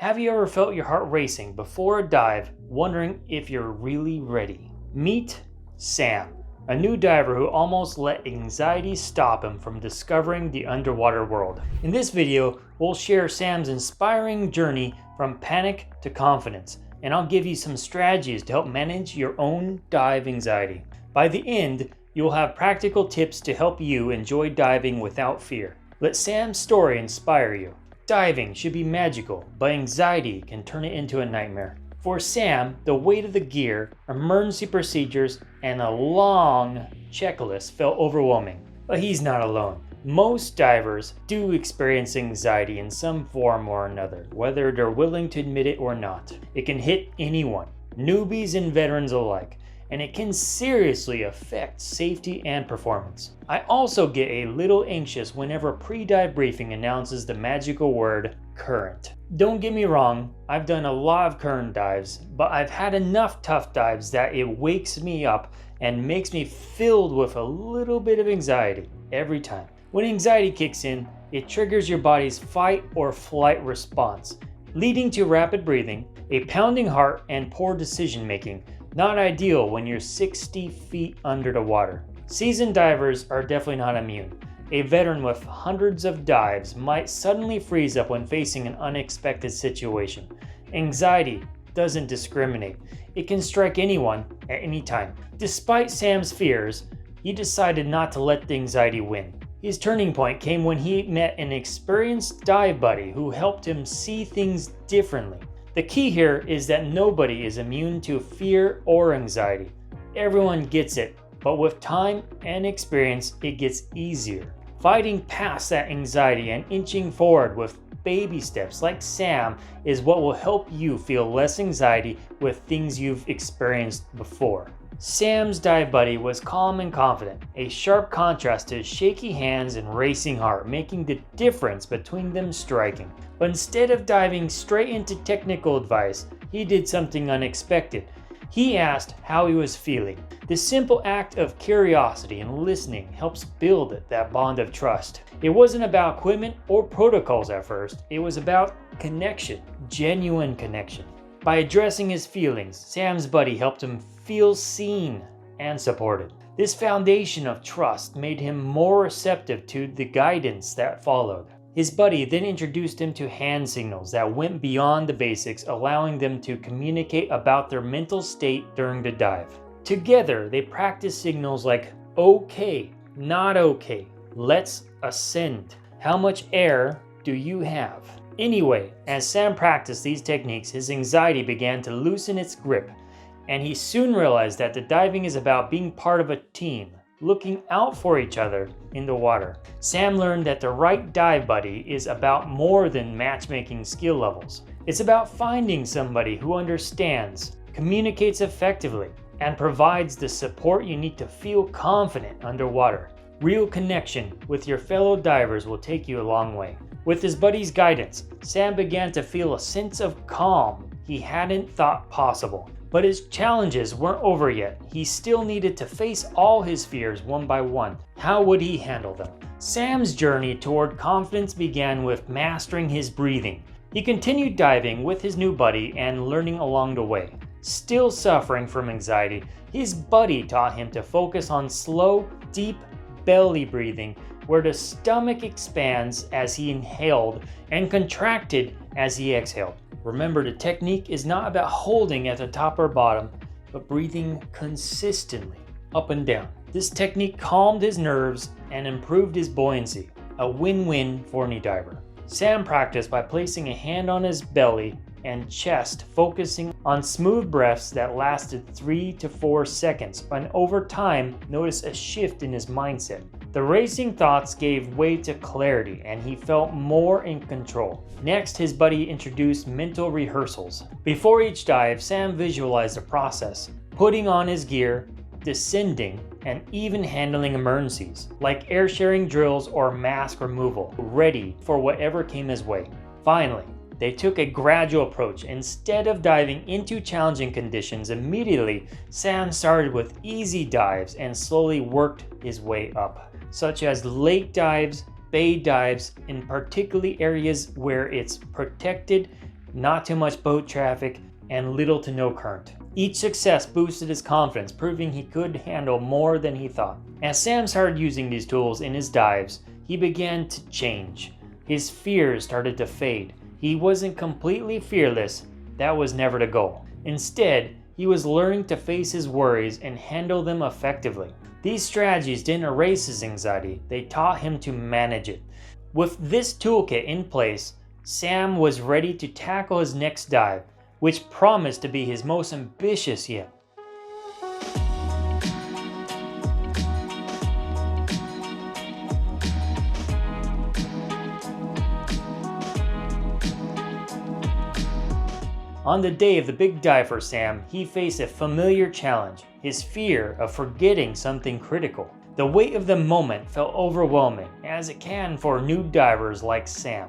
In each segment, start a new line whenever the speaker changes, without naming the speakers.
Have you ever felt your heart racing before a dive, wondering if you're really ready? Meet Sam, a new diver who almost let anxiety stop him from discovering the underwater world. In this video, we'll share Sam's inspiring journey from panic to confidence, and I'll give you some strategies to help manage your own dive anxiety. By the end, you'll have practical tips to help you enjoy diving without fear. Let Sam's story inspire you. Diving should be magical, but anxiety can turn it into a nightmare. For Sam, the weight of the gear, emergency procedures, and a long checklist felt overwhelming. But he's not alone. Most divers do experience anxiety in some form or another, whether they're willing to admit it or not. It can hit anyone, newbies and veterans alike, and it can seriously affect safety and performance. I also get a little anxious whenever pre-dive briefing announces the magical word current. Don't get me wrong, I've done a lot of current dives, but I've had enough tough dives that it wakes me up and makes me filled with a little bit of anxiety every time. When anxiety kicks in, it triggers your body's fight or flight response, leading to rapid breathing, a pounding heart, and poor decision making. Not ideal when you're 60 feet under the water. Seasoned divers are definitely not immune. A veteran with hundreds of dives might suddenly freeze up when facing an unexpected situation. Anxiety doesn't discriminate. It can strike anyone at any time. Despite Sam's fears, he decided not to let the anxiety win. His turning point came when he met an experienced dive buddy who helped him see things differently. The key here is that nobody is immune to fear or anxiety. Everyone gets it, but with time and experience, it gets easier. Fighting past that anxiety and inching forward with baby steps like Sam is what will help you feel less anxiety with things you've experienced before. Sam's dive buddy was calm and confident, a sharp contrast to his shaky hands and racing heart, making the difference between them striking. But instead of diving straight into technical advice, he did something unexpected. He asked how he was feeling. This simple act of curiosity and listening helps build that bond of trust. It wasn't about equipment or protocols at first, it was about connection, genuine connection. By addressing his feelings, Sam's buddy helped him feel seen and supported. This foundation of trust made him more receptive to the guidance that followed. His buddy then introduced him to hand signals that went beyond the basics, allowing them to communicate about their mental state during the dive. Together, they practiced signals like okay, not okay, let's ascend, how much air do you have? Anyway, as Sam practiced these techniques, his anxiety began to loosen its grip, and he soon realized that the diving is about being part of a team, looking out for each other in the water. Sam learned that the right dive buddy is about more than matchmaking skill levels. It's about finding somebody who understands, communicates effectively, and provides the support you need to feel confident underwater. Real connection with your fellow divers will take you a long way. With his buddy's guidance, Sam began to feel a sense of calm he hadn't thought possible. But his challenges weren't over yet. He still needed to face all his fears one by one. How would he handle them? Sam's journey toward confidence began with mastering his breathing. He continued diving with his new buddy and learning along the way. Still suffering from anxiety, his buddy taught him to focus on slow, deep belly breathing, where the stomach expands as he inhaled and contracted as he exhaled. Remember, the technique is not about holding at the top or bottom, but breathing consistently up and down. This technique calmed his nerves and improved his buoyancy, a win-win for any diver. Sam practiced by placing a hand on his belly and chest, focusing on smooth breaths that lasted 3 to 4 seconds, and over time, noticed a shift in his mindset. The racing thoughts gave way to clarity, and he felt more in control. Next, his buddy introduced mental rehearsals. Before each dive, Sam visualized the process, putting on his gear, descending, and even handling emergencies, like air sharing drills or mask removal, ready for whatever came his way. Finally, they took a gradual approach. Instead of diving into challenging conditions immediately, Sam started with easy dives and slowly worked his way up, such as lake dives, bay dives, in particularly areas where it's protected not too much boat traffic, and little to no current. Each success boosted his confidence, proving he could handle more than he thought. As Sam started using these tools in his dives, he began to change. His fears started to fade. He wasn't completely fearless. That was never the goal. Instead, he was learning to face his worries and handle them effectively. These strategies didn't erase his anxiety, they taught him to manage it. With this toolkit in place, Sam was ready to tackle his next dive, which promised to be his most ambitious yet. On the day of the big dive for Sam, he faced a familiar challenge, his fear of forgetting something critical. The weight of the moment felt overwhelming, as it can for new divers like Sam.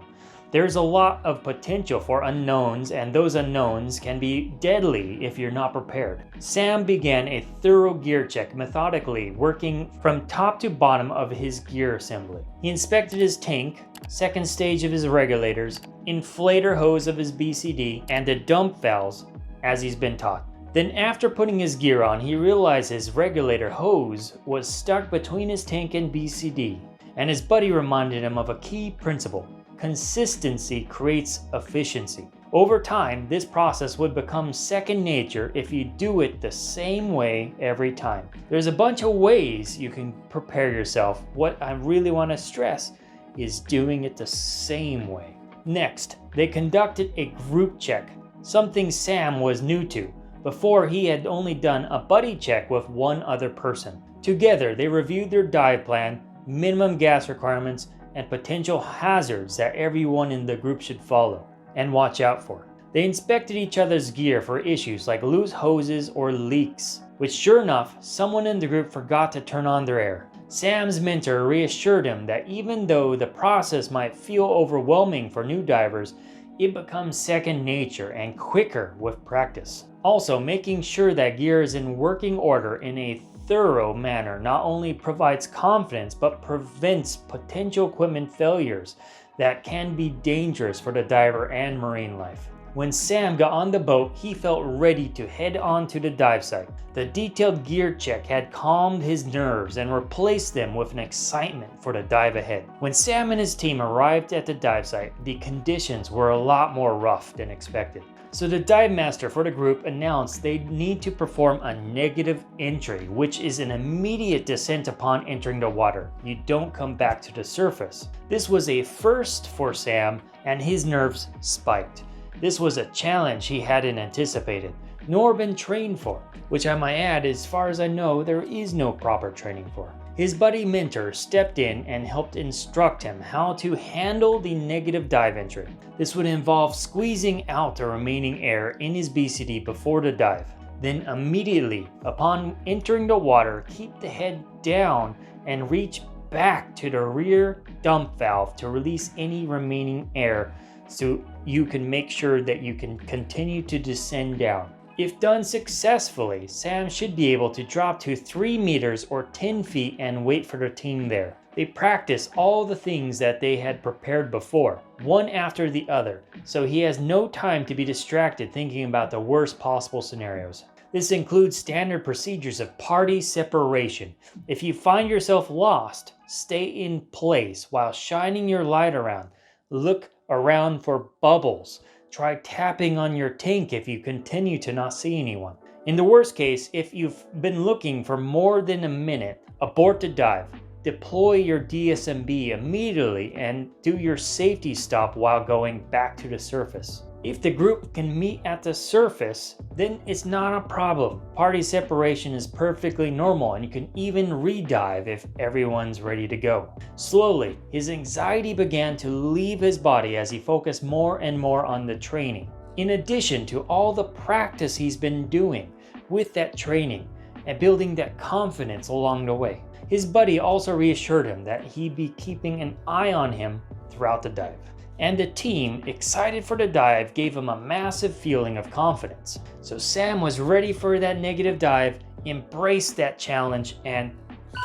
There's a lot of potential for unknowns, and those unknowns can be deadly if you're not prepared. Sam began a thorough gear check, methodically working from top to bottom of his gear assembly. He inspected his tank, second stage of his regulators, inflator hose of his BCD, and the dump valves as he's been taught. Then after putting his gear on, he realized his regulator hose was stuck between his tank and BCD, and his buddy reminded him of a key principle. Consistency creates efficiency. Over time, this process would become second nature if you do it the same way every time. There's a bunch of ways you can prepare yourself. What I really want to stress is doing it the same way. Next, they conducted a group check, something Sam was new to. Before, he had only done a buddy check with one other person. Together, they reviewed their dive plan, minimum gas requirements, and potential hazards that everyone in the group should follow and watch out for. They inspected each other's gear for issues like loose hoses or leaks, which sure enough, someone in the group forgot to turn on their air. Sam's mentor reassured him that even though the process might feel overwhelming for new divers, it becomes second nature and quicker with practice. Also, making sure that gear is in working order in a thorough manner not only provides confidence but prevents potential equipment failures that can be dangerous for the diver and marine life. When Sam got on the boat, he felt ready to head on to the dive site. The detailed gear check had calmed his nerves and replaced them with an excitement for the dive ahead. When Sam and his team arrived at the dive site, the conditions were a lot more rough than expected. So the dive master for the group announced they'd need to perform a negative entry, which is an immediate descent upon entering the water. You don't come back to the surface. This was a first for Sam, and his nerves spiked. This was a challenge he hadn't anticipated, nor been trained for, which I might add, as far as I know, there is no proper training for. His buddy mentor stepped in and helped instruct him how to handle the negative dive entry. This would involve squeezing out the remaining air in his BCD before the dive. Then immediately, upon entering the water, keep the head down and reach back to the rear dump valve to release any remaining air so you can make sure that you can continue to descend down. If done successfully, Sam should be able to drop to 3 meters or 10 feet and wait for the team there. They practice all the things that they had prepared before, one after the other, so he has no time to be distracted thinking about the worst possible scenarios. This includes standard procedures of party separation. If you find yourself lost, stay in place while shining your light around. Look around for bubbles. Try tapping on your tank if you continue to not see anyone. In the worst case, if you've been looking for more than a minute, abort the dive. Deploy your DSMB immediately and do your safety stop while going back to the surface. If the group can meet at the surface, then it's not a problem. Party separation is perfectly normal, and you can even re-dive if everyone's ready to go. Slowly, his anxiety began to leave his body as he focused more and more on the training. In addition to all the practice he's been doing with that training and building that confidence along the way. His buddy also reassured him that he'd be keeping an eye on him throughout the dive. And the team, excited for the dive, gave him a massive feeling of confidence. So Sam was ready for that negative dive, embraced that challenge, and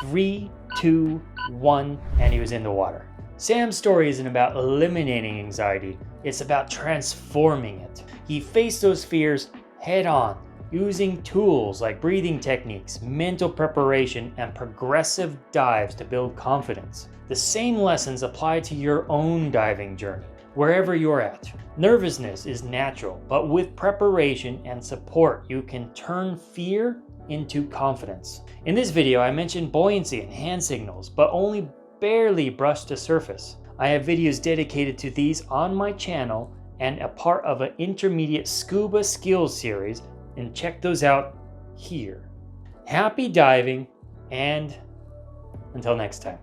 3, 2, 1, and he was in the water. Sam's story isn't about eliminating anxiety, It's about transforming it. He faced those fears head on, using tools like breathing techniques, mental preparation, and progressive dives to build confidence. The same lessons apply to your own diving journey, wherever you're at. Nervousness is natural, but with preparation and support, you can turn fear into confidence. In this video, I mentioned buoyancy and hand signals, but only barely brushed the surface. I have videos dedicated to these on my channel and a part of an intermediate scuba skills series, and check those out here. Happy diving, and until next time.